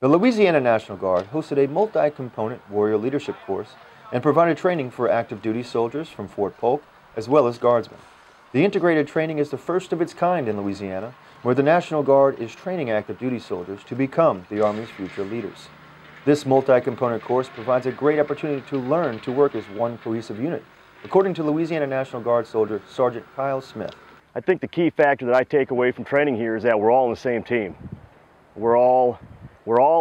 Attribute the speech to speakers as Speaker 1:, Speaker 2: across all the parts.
Speaker 1: The Louisiana National Guard hosted a multi-component warrior leadership course and provided training for active duty soldiers from Fort Polk as well as guardsmen. The integrated training is the first of its kind in Louisiana, where the National Guard is training active duty soldiers to become the Army's future leaders. This multi-component course provides a great opportunity to learn to work as one cohesive unit, according to Louisiana National Guard soldier Sergeant Kyle Smith.
Speaker 2: I think the key factor that I take away from training here is that we're all on the same team. We're all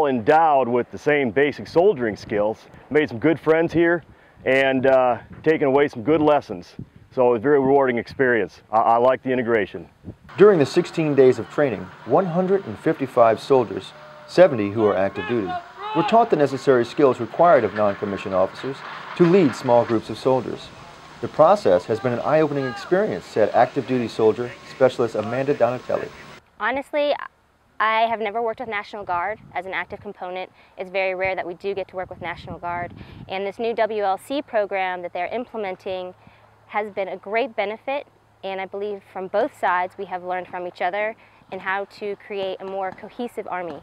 Speaker 2: endowed with the same basic soldiering skills. Made some good friends here and taken away some good lessons. So it was a very rewarding experience. I like the integration.
Speaker 1: During the 16 days of training, 155 soldiers, 70 who are active duty, were taught the necessary skills required of non-commissioned officers to lead small groups of soldiers. The process has been an eye-opening experience, said active duty soldier specialist Amanda Donatelli.
Speaker 3: Honestly, I have never worked with National Guard as an active component. It's very rare that we do get to work with National Guard. And this new WLC program that they're implementing has been a great benefit, and I believe from both sides we have learned from each other in how to create a more cohesive Army.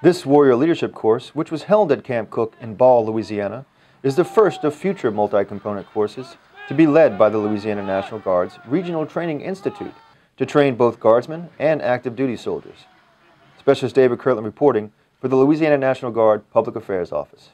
Speaker 1: This warrior leadership course, which was held at Camp Cook in Ball, Louisiana, is the first of future multi-component courses to be led by the Louisiana National Guard's Regional Training Institute to train both guardsmen and active duty soldiers. Specialist David Kirtland reporting for the Louisiana National Guard Public Affairs Office.